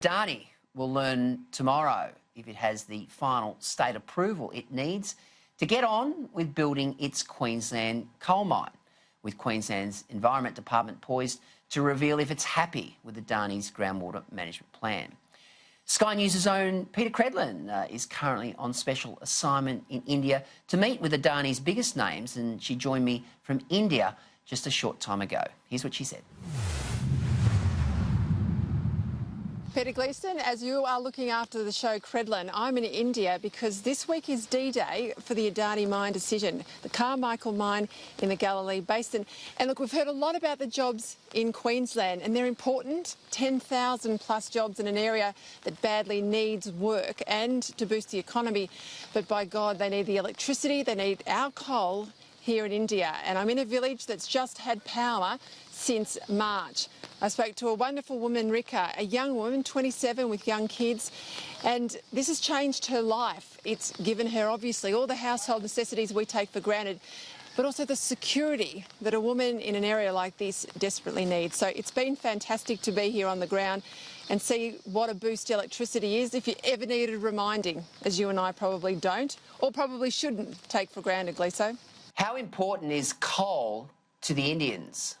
Adani will learn tomorrow if it has the final state approval it needs to get on with building its Queensland coal mine, with Queensland's Environment Department poised to reveal if it's happy with Adani's groundwater management plan. Sky News' own Peter Credlin is currently on special assignment in India to meet with Adani's biggest names, and she joined me from India just a short time ago. Here's what she said. Peter Gleeson, as you are looking after the show Credlin, I'm in India because this week is D-Day for the Adani mine decision, the Carmichael mine in the Galilee Basin. And look, we've heard a lot about the jobs in Queensland, and they're important, 10,000 plus jobs in an area that badly needs work and to boost the economy. But by God, they need the electricity, they need our coal here in India. And I'm in a village that's just had power since March. I spoke to a wonderful woman, Rika, a young woman, 27, with young kids, and this has changed her life. It's given her, obviously, all the household necessities we take for granted, but also the security that a woman in an area like this desperately needs. So it's been fantastic to be here on the ground and see what a boost electricity is if you ever needed reminding, as you and I probably don't, or probably shouldn't take for granted, Gleeso. How important is coal to the Indians?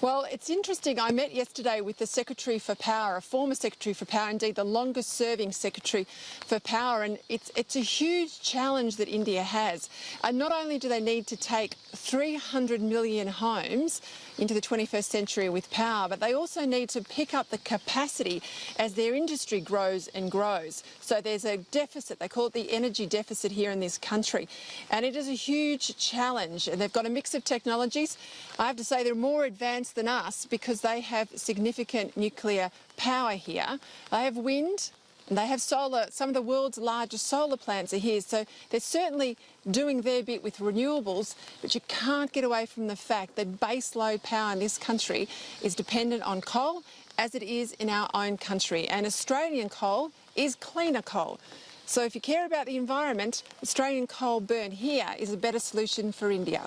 Well, it's interesting. I met yesterday with the Secretary for Power, a former Secretary for Power, indeed the longest-serving Secretary for Power, and it's a huge challenge that India has. Not only do they need to take 300 million homes into the 21st century with power, but they also need to pick up the capacity as their industry grows and grows. So there's a deficit, they call it the energy deficit here in this country, and it is a huge challenge. And they've got a mix of technologies. I have to say they're more advanced than us because they have significant nuclear power here. They have wind and they have solar. Some of the world's largest solar plants are here, so they're certainly doing their bit with renewables, but you can't get away from the fact that base load power in this country is dependent on coal, as it is in our own country, and Australian coal is cleaner coal. So if you care about the environment, Australian coal burnt here is a better solution for India.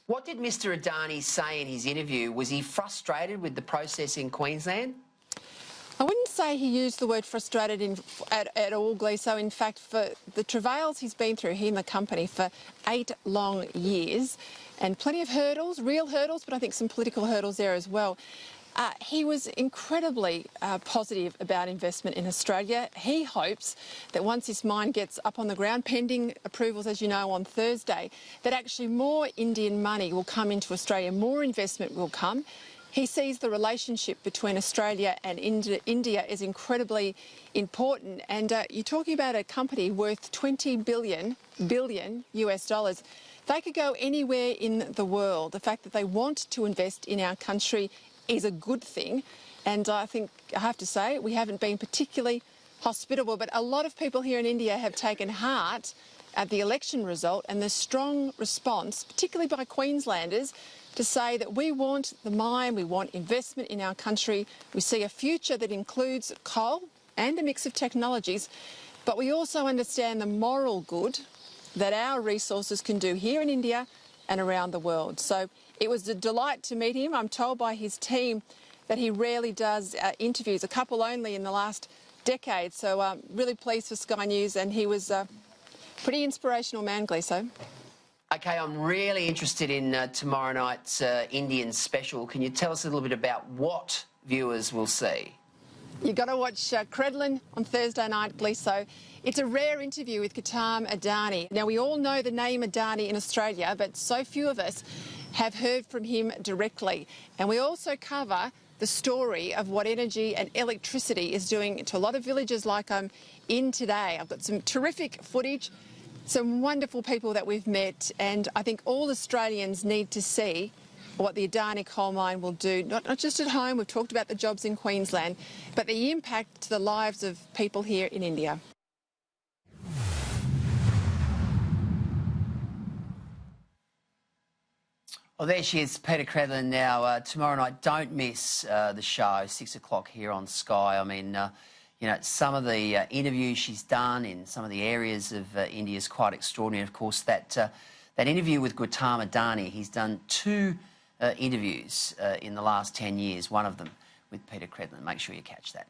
What did Mr Adani say in his interview? Was he frustrated with the process in Queensland? I wouldn't say he used the word frustrated at all, Gleeso. In fact, for the travails he's been through, he and the company, for 8 long years, and plenty of hurdles, real hurdles, but I think some political hurdles there as well. He was incredibly positive about investment in Australia. He hopes that once this mine gets up on the ground, pending approvals, as you know, on Thursday, that actually more Indian money will come into Australia, more investment will come. He sees the relationship between Australia and India as incredibly important. And you're talking about a company worth $20 billion US dollars. They could go anywhere in the world. The fact that they want to invest in our country is a good thing. And I think I have to say we haven't been particularly hospitable, but a lot of people here in India have taken heart at the election result and the strong response, particularly by Queenslanders, to say that we want the mine, we want investment in our country. We see a future that includes coal and a mix of technologies, but we also understand the moral good that our resources can do here in India and around the world. So it was a delight to meet him. I'm told by his team that he rarely does interviews, a couple only in the last decade. So I'm really pleased for Sky News, and he was a pretty inspirational man, Gleeso. OK, I'm really interested in tomorrow night's Indian special. Can you tell us a little bit about what viewers will see? You've got to watch Credlin on Thursday night, Gleeso. It's a rare interview with Adani. Now, we all know the name Adani in Australia, but so few of us have heard from him directly. And we also cover the story of what energy and electricity is doing to a lot of villages like I'm in today. I've got some terrific footage, some wonderful people that we've met, and I think all Australians need to see what the Adani coal mine will do, not just at home, we've talked about the jobs in Queensland, but the impact to the lives of people here in India. Well, there she is, Peter Credlin. Now, tomorrow night, don't miss the show, 6 o'clock here on Sky. I mean, you know, some of the interviews she's done in some of the areas of India is quite extraordinary. Of course, that interview with Adani, he's done 2 interviews in the last 10 years, one of them with Peter Credlin. Make sure you catch that.